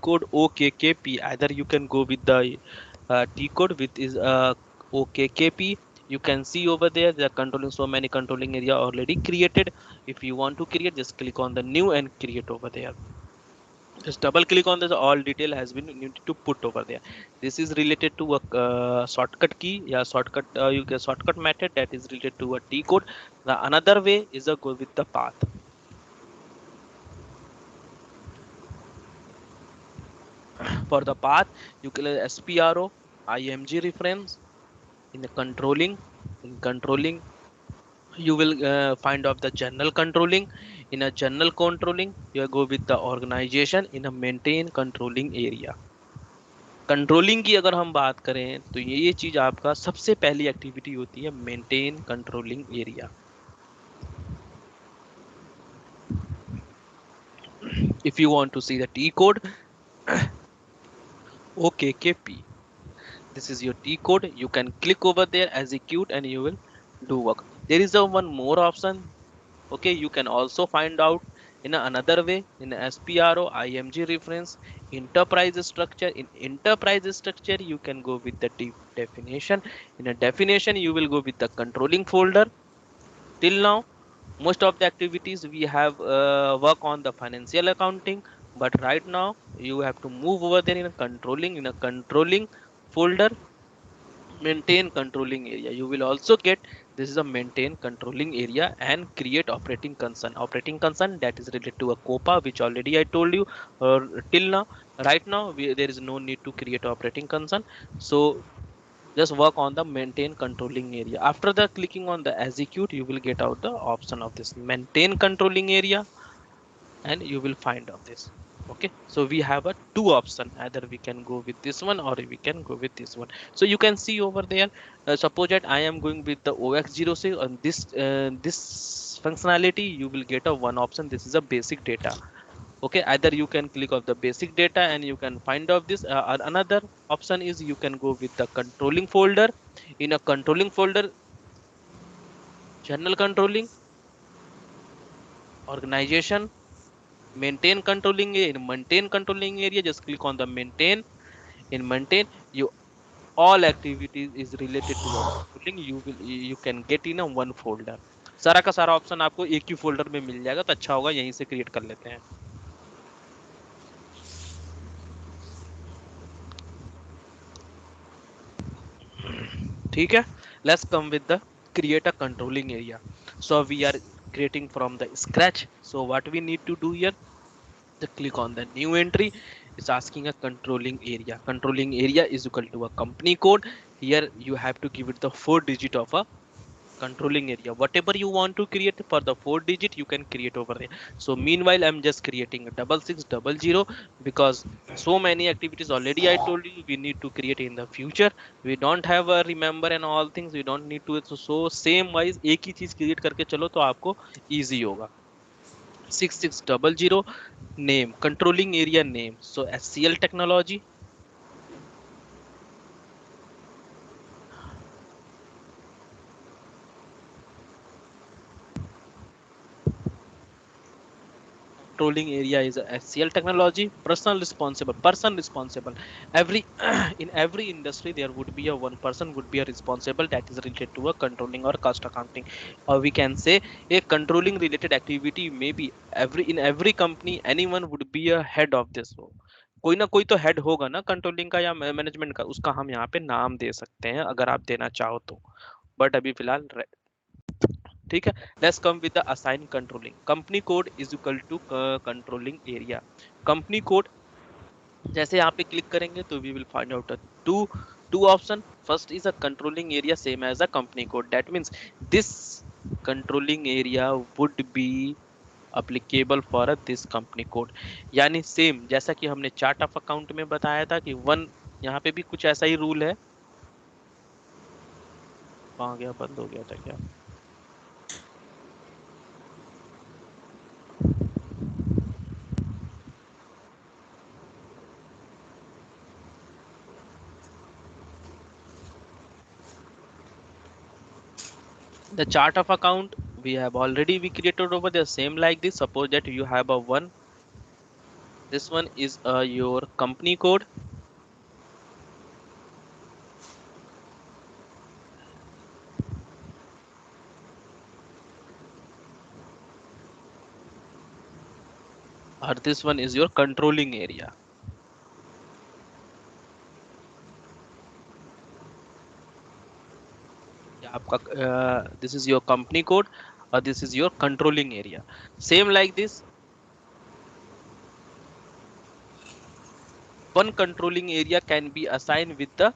code OKKP. Either you can go with the T code with is OKKP. You can see over there they are controlling so many controlling area already created. If you want to create, just click on the new and create over there. Just double click on this, all detail has been needed to put over there. This is related to a shortcut key, yeah, shortcut you get shortcut method that is related to a T code. The another way is a go with the path. For the path you can SPRO IMG reference. In the controlling, in controlling you will find out the general controlling. In a general controlling you go with the organization. In a maintain controlling area, controlling की अगर हम बात करें तो ये चीज आपका सबसे पहली एक्टिविटी होती है maintain controlling area. If you want to see the T code, OKKP, this is your T code. You can click over there, execute, and you will do work. There is a one more option. Okay, you can also find out in another way in SPRO IMG reference enterprise structure. In enterprise structure you can go with the definition. In a definition you will go with the controlling folder. Till now most of the activities we have work on the financial accounting, but right now you have to move over there in a controlling folder. Maintain controlling area you will also get. This is a maintain controlling area and create operating concern that is related to a COPA, which already I told you. Till now, right now there is no need to create operating concern. So just work on the maintain controlling area. After the clicking on the execute you will get out the option of this maintain controlling area, and you will find out this. Okay, so we have a two option, either we can go with this one or we can go with this one. So you can see over there, suppose that I am going with the OX06 on this functionality. You will get a one option, this is a basic data. Okay, either you can click of the basic data and you can find out this, or another option is you can go with the controlling folder. In a controlling folder, general controlling, organization, maintain controlling area. In maintain controlling area just click on the maintain. In maintain you all activities is related to a controlling you can get in a one folder. सारा का सारा option आपको एक ही folder में मिल जाएगा, तो अच्छा होगा यहीं से क्रिएट कर लेते हैं. ठीक है, let's come with the create a controlling area. So we are creating from the scratch. So what we need to do here, just click on the new entry. It's asking a controlling area. Controlling area is equal to a company code. Here you have to give it the 4 digit of a controlling area. Whatever you want to create for the 4 digit you can create over there. So meanwhile I'm just creating a 6600 because so many activities already I told you we need to create in the future. We don't have a remember and all things, we don't need to. So same wise एक ही चीज create करके चलो तो आपको easy होगा. 6600 name, controlling area name, so SCL technology. Controlling area is a SCL technology. Person responsible every in every industry there would be a one person would be a responsible that is related to a controlling or cost accounting, or we can say a controlling related activity. Maybe every in every company anyone would be a head of this. कोई ना कोई तो head होगा ना controlling का या management का, उसका हम यहाँ पे नाम दे सकते हैं अगर आप देना चाहो तो, बट अभी फिलहाल ठीक है. Let's come with the assign controlling. Company code is equal to controlling area. Company code जैसे यहाँ पे क्लिक करेंगे तो we will find out to two option. First is a controlling area same as a company code. That means this controlling area would be applicable for this company code. यानी same जैसा कि हमने chart of account में बताया था कि one, यहाँ पे भी कुछ ऐसा ही रूल है. कहाँ गया, बंद हो गया था क्या? The chart of account we have already we created over there, same like this. Suppose that you have a one, This one is your company code. Or this one is your controlling area. आपका this is your company code or this is your controlling area. Same like this, one controlling area can be assigned with the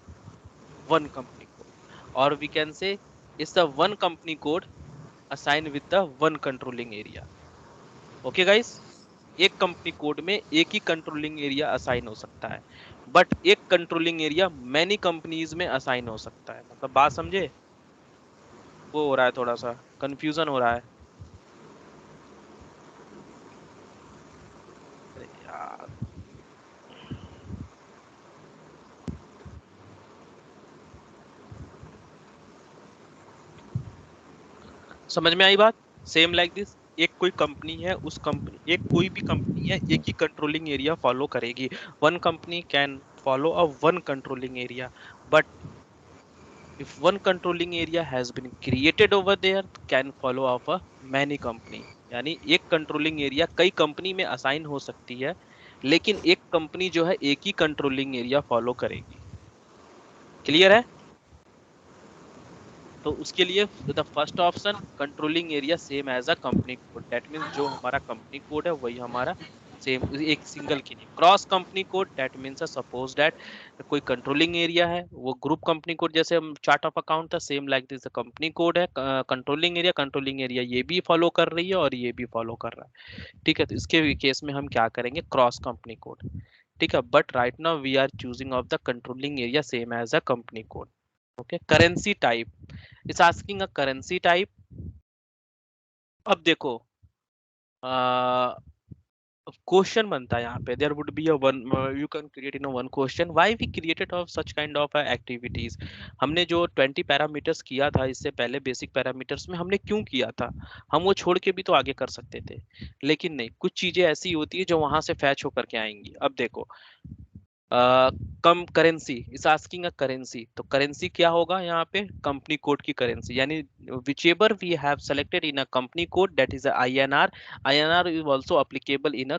one company code, or we can say it's the one company code assigned with the one controlling area. Okay guys, एक company code में एक ही controlling area assign हो सकता है, but एक controlling area many companies में assign हो सकता है। मतलब बात समझे? वो हो रहा है, थोड़ा सा कंफ्यूजन हो रहा है। अरे यार, समझ में आई बात? सेम लाइक दिस, एक कोई कंपनी है, उस कंपनी, एक कोई भी कंपनी है, एक ही कंट्रोलिंग एरिया फॉलो करेगी। One company can follow a one controlling area, but if one controlling area has been created over there, can follow of a many company। यानी एक कंट्रोलिंग एरिया कई कंपनी में assign हो सकती है, लेकिन एक कंपनी जो है एक ही कंट्रोलिंग एरिया फॉलो करेगी। क्लियर है? तो उसके लिए the first option, controlling area same as a company code. That means जो हमारा कंपनी कोड है वही हमारा सेम एक सिंगल के लिए। Cross company code, that means suppose that कोई कंट्रोलिंग एरिया है, वो ग्रुप कंपनी कोड जैसे हम चार्ट ऑफ अकाउंट था, same like this company code है, कंट्रोलिंग एरिया ये भी फॉलो कर रही है और ये भी फॉलो कर रहा है। ठीक है, तो इसके केस में हम क्या करेंगे, क्रॉस कंपनी कोड। ठीक है, but right now we are choosing of the controlling area same as a company code. Okay, currency type, it's asking a currency type. अब देखो, क्वेश्चन बनता है यहाँ पे, there would be a one, you can create in a one question, why we created of such kind of activities. हमने जो 20 parameters किया था इससे पहले, बेसिक पैरामीटर्स में हमने क्यों किया था? हम वो छोड़ के भी तो आगे कर सकते थे, लेकिन नहीं, कुछ चीजें ऐसी होती है जो वहां से फैच होकर के आएंगी। अब देखो, come currency, is asking a currency, तो करेंसी क्या होगा यहाँ पे, कंपनी कोड की करेंसी, यानी which we have selected in a company code, that is INR। INR is also applicable in a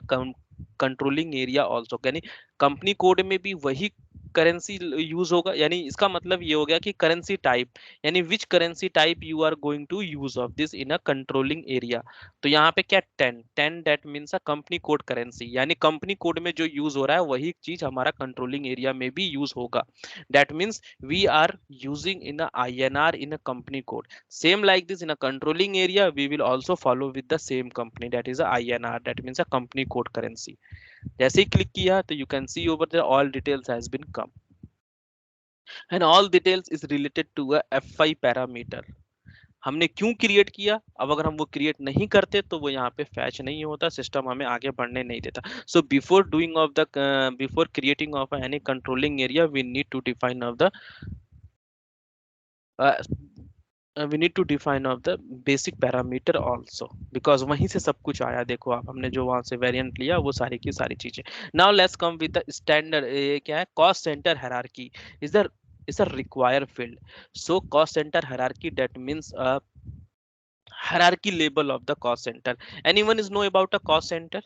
controlling area also, यानी company code में भी वही करेंसी यूज होगा। यानी इसका मतलब ये हो गया कि करेंसी टाइप, यानी which currency type you are going to use of this in a controlling area. तो यहाँ पे क्या, 10 that means a company code currency, यानी कंपनी कोड में जो यूज हो रहा है वही चीज हमारा कंट्रोलिंग एरिया में भी यूज होगा। That means we are using in a INR in a company code. Same like this in a controlling area we will also follow with the same company, that is a INR, that means a company code currency. जैसे ही click किया तो you can see over there all details has been come, and all details is related to a FI parameter. हमने क्यों create किया, अब अगर हम वो क्रिएट नहीं करते तो वो यहाँ पे फैच नहीं होता, सिस्टम हमें आगे बढ़ने नहीं देता। So before doing of the, before creating of any controlling area we need to define of the, we need to define of the basic parameter also, because वहीं से सब कुछ आया। देखो आप, हमने जो वहां से वेरिएंट लिया वो सारी की सारी चीजें। Now let's come with the standard, क्या है, cost centre hierarchy is the, is a required field. So cost center hierarchy, that means hierarchy label of the cost center. Anyone is know about a cost center?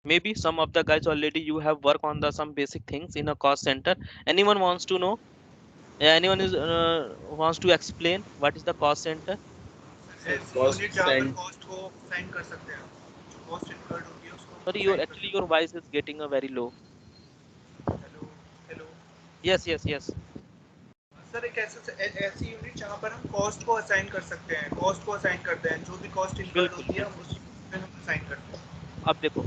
Maybe some of the guys already you have worked on the some basic things in a cost center. Anyone wants to know? Anyone is wants to explain what is the cost center? Unit जहाँ पर cost को sign कर सकते हैं, जो cost incurred होती है उसको Sorry, your साइन कर actually सकते your voice is getting a very low. हैं। Hello hello Yes, yes, yes. Sir, एक ऐसी यूनिट जहाँ पर हम कॉस्ट को असाइन कर सकते हैं, कॉस्ट को असाइन करते हैं, जो भी कॉस्ट इनकर्ड बिल्कुल होती है बिल्कुल। हम उसमें हम असाइन करते हैं। अब देखो,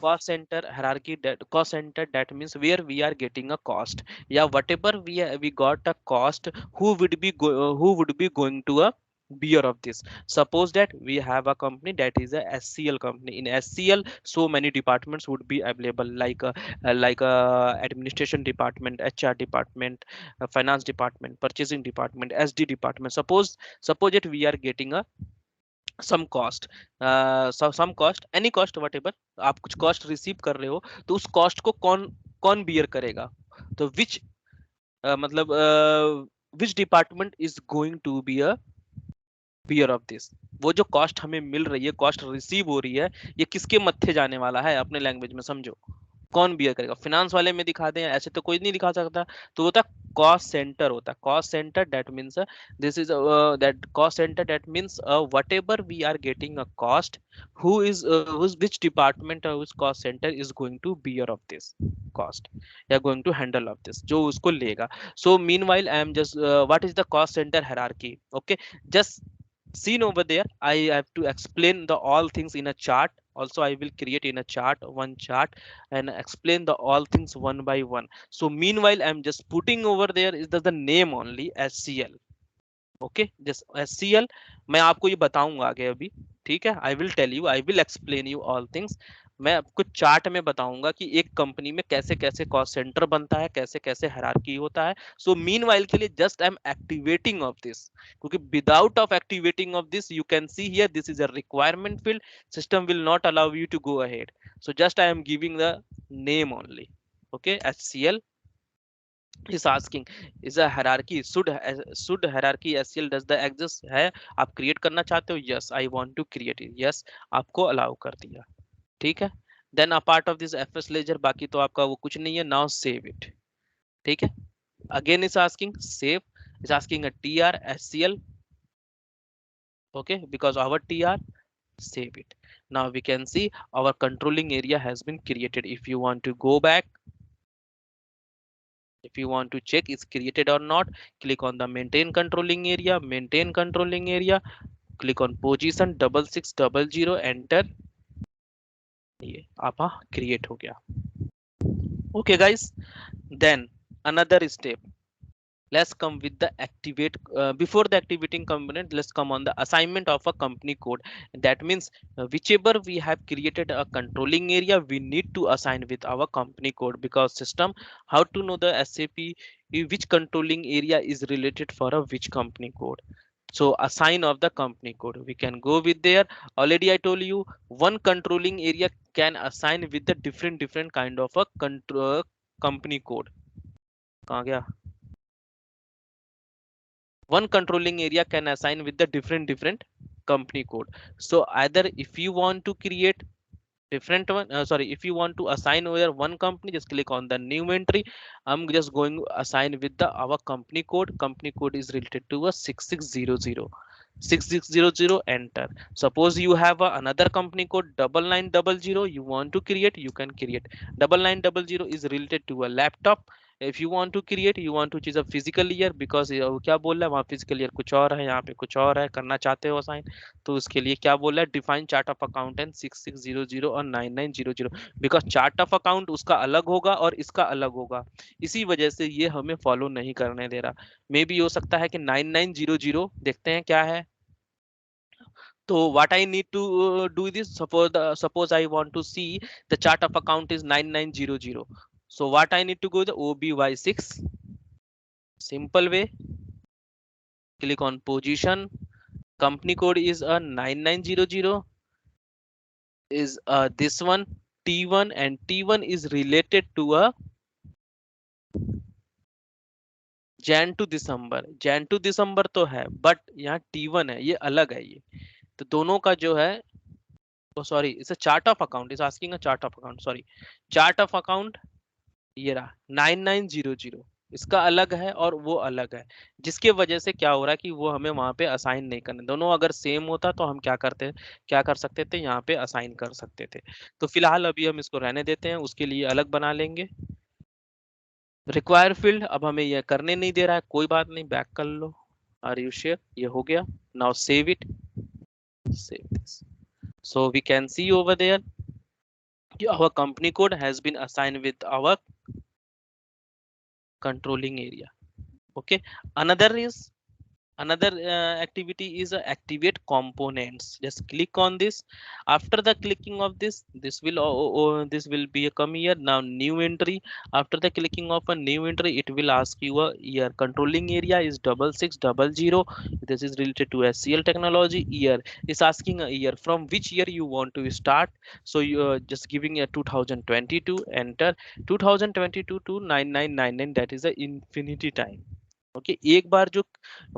cost center hierarchy, that cost center, that means where we are getting a cost, yeah, whatever we got a cost, who would be who would be going to a bear of this. Suppose that we have a company that is a SCL company. In SCL so many departments would be available, like administration department, HR department, finance department, purchasing department, SD department. Suppose that we are getting a some cost, some cost, any cost, whatever, आप कुछ cost receive कर रहे हो तो उस cost को कौन कौन बियर करेगा? तो विच मतलब which department is going to be a bear of this? वो जो कॉस्ट हमें मिल रही है, कॉस्ट रिसीव हो रही है, ये किसके मत्थे जाने वाला है? अपने लैंग्वेज में समझो, कौन बियर करेगा? फाइनेंस वाले में दिखा दें, ऐसे तो कोई नहीं दिखा सकता। तो होता कॉस्ट सेंटर, होता cost centre, that means this is that cost centre, that means whatever we are getting a cost, whose which department or which cost center is going to bear of this cost, they are going to handle of this, जो उसको लेगा. So meanwhile I am just what is the cost center hierarchy? Okay, just seen over there, I have to explain the all things in a chart. Also I will create in a chart, one chart, and explain the all things one by one. So meanwhile I'm just putting over there is the name only SCL. Okay, just SCL. मैं आपको ये बताऊंगा आगे अभी, ठीक है? I will tell you, I will explain you all things. मैं आपको चार्ट में बताऊंगा कि एक कंपनी में कैसे कैसे कॉस्ट सेंटर बनता है, कैसे कैसे हायरार्की होता है. सो मीनवाइल के लिए just I am activating of this, क्योंकि without of activating of this you can see here this is a requirement field, system will not allow you to go ahead. So just I am giving the name only. Okay, HCL is asking, is a hierarchy, should hierarchy SCL does the exist है? आप create करना चाहते हो? Yes, I want to create it. Yes, आपको allow कर दिया, ठीक है? Then a part of this FS ledger, बाकी तो आपका वो कुछ नहीं है. नाउ सेव इट, ठीक है? Again is asking save, is asking a TR SCL. Okay, because our TR, save it. Now we can see our controlling area has been created. If you want to go back, if you want to check is created or not, click on the maintain controlling area, maintain controlling area, click on position 6600, enter. ये आपका create हो गया. Okay guys, then another step, let's come with the activate, before the activating component, let's come on the assignment of a company code. That means whichever we have created a controlling area, we need to assign with our company code, because system how to know the SAP which controlling area is related for a which company code. So assign of the company code, we can go with there. Already I told you one controlling area can assign with the different kind of a control company code. कहाँ गया? One controlling area can assign with the different company code. So either if you want to create different one, sorry, if you want to assign over one company, just click on the new entry. I'm just going to assign with the our company code. Company code is related to a 6600, 6600, enter. Suppose you have another company code 9900, you want to create, you can create. 9900 is related to a laptop. If you want to create, you want to choose a physical year, because वो क्या बोल रहा है वहाँ, physical year कुछ और है, यहाँ पे कुछ और है, करना चाहते हो असाइन, तो उसके लिए क्या बोल रहा है, define chart of account and 6600 और 9900, बिकॉज चार्ट ऑफ अकाउंट उसका अलग होगा और इसका अलग होगा, इसी वजह से ये हमें फॉलो नहीं करने दे रहा. मे बी हो सकता है कि 9900, देखते हैं क्या है. तो what I need to do this, suppose I want to see the chart of account is 9900. So what I need to go the OBY6, simple way, click on position, company code is a 9900, is this one T1, and T1 is related to a Jan to December तो है, but यहाँ T1 है, ये अलग है. ये तो दोनों का जो है, oh sorry, it's a chart of account, is asking a chart of account, sorry, chart of account ये रहा 9900, इसका अलग है और वो अलग है, जिसके वजह से क्या हो रहा है कि वो हमें वहां पे असाइन नहीं करने. दोनों अगर सेम होता तो हम क्या कर सकते थे, यहाँ पे असाइन कर सकते थे. तो फिलहाल अभी हम इसको रहने देते हैं, उसके लिए अलग बना लेंगे. रिक्वायर फील्ड अब हमें ये करने नहीं दे रहा है, कोई बात नहीं, बैक कर लो. Are you sure? ये हो गया. Now save it, save this. So we can see over there our company code has been assigned with our controlling area. Okay, another is Another activity is activate components. Just click on this. After the clicking of this, this will be a come here. Now new entry. After the clicking of a new entry, it will ask you a year. Controlling area is 6600. This is related to SCL technology. Year is asking a year, from which year you want to start. So you just giving a 2022. Enter 2022 to 9999. That is the infinity time. Okay, एक बार जो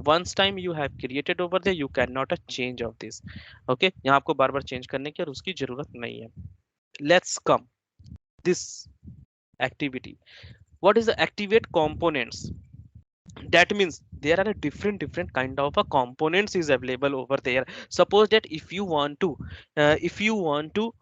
once time you have created over there, you cannot change of this. Okay, यहाँ आपको बार बार change करने की और उसकी जरूरत नहीं है. Let's come this activity. What is the activate components? That means there are a different kind of a components is available over there. Suppose that if you want to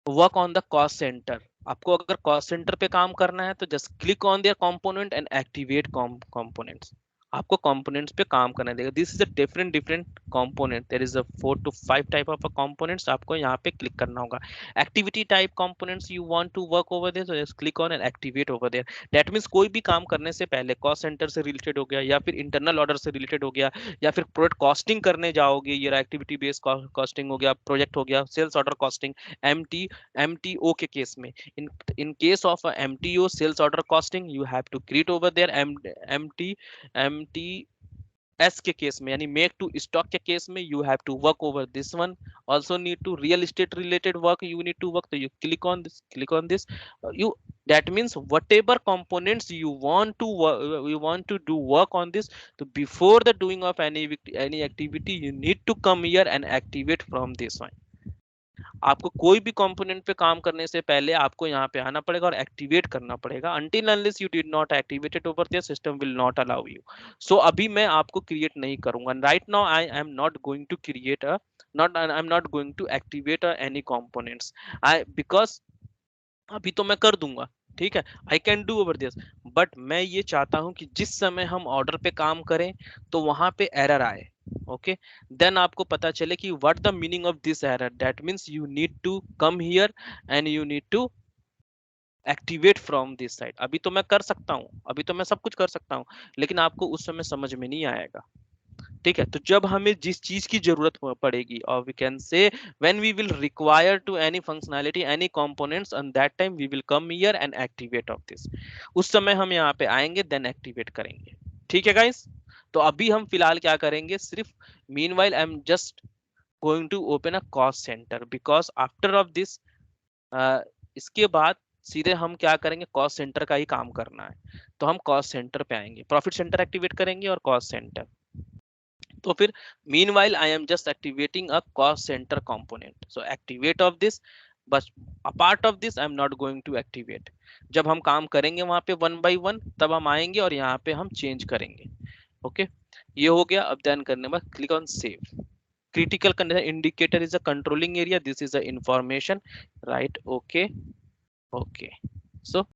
work on the cost centre, आपको अगर cost centre पे काम करना है तो just click on there component and activate components. आपको components पे काम करने देगा. This is a different different component. There is a 4 to 5 type of components. आपको यहाँ पे क्लिक करना होगा. Activity type components you want to work over there, so just click on and activate over there. That means कोई भी काम करने से पहले कॉस्ट सेंटर से रिलेटेड हो गया या फिर इंटरनल ऑर्डर से रिलेटेड हो गया या फिर प्रोडक्ट कॉस्टिंग करने जाओगे, ये एक्टिविटी बेस्ड कॉस्टिंग हो गया, प्रोजेक्ट हो गया, sales order costing, MT MTO के केस में, in case of a MTO sales order costing, you have to create over there MTS के केस में, यानी मेक टू स्टॉक के केस में you have to work over this one. Also need to real estate related work, you need to work, so you click on this. You That means whatever components you want to do work on this, so before the doing of any activity you need to come here and activate from this one. आपको कोई भी component पे काम करने से पहले आपको यहाँ पे आना पड़ेगा और एक्टिवेट करना पड़ेगा. until unless you did not activate it over there, system will not allow you. So अभी मैं आपको क्रिएट नहीं करूंगा. Right now I am not going to create a not I'm not going to activate any components. Because अभी तो मैं कर दूंगा, ठीक है, I can do over this. But मैं ये चाहता हूं कि जिस समय हम ऑर्डर पे काम करें तो वहां पे एरर आए. ओके, देन आपको पता चले कि what the meaning of this error. That means you need to come here and you need to activate from this side. अभी तो मैं कर सकता हूँ, अभी तो मैं सब कुछ कर सकता हूँ, लेकिन आपको उस समय समझ में नहीं आएगा. ठीक है, तो जब हमें जिस चीज की जरूरत पड़ेगी, और we can say when we will require to any functionality any components, on that time we will come here and activate of this. उस समय हम यहाँ पे आएंगे, देन एक्टिवेट करेंगे. ठीक है गाइस, तो अभी हम फिलहाल क्या करेंगे, सिर्फ meanwhile I am just going to open a cost centre, because after of this इसके बाद सीधे हम क्या करेंगे, कॉस्ट सेंटर का ही काम करना है. तो हम कॉस्ट सेंटर पे आएंगे, प्रॉफिट सेंटर एक्टिवेट करेंगे और कॉस्ट सेंटर. तो फिर meanwhile I am just activating a cost center component, so activate of this. बस apart of this I am not going to activate. जब हम काम करेंगे वहां पे 1 by 1, तब हम आएंगे और यहाँ पे हम चेंज करेंगे. ओके, ये हो गया. अब देन करने बाद click on save. critical condition indicator is a controlling area, this is a information, right? Okay, okay.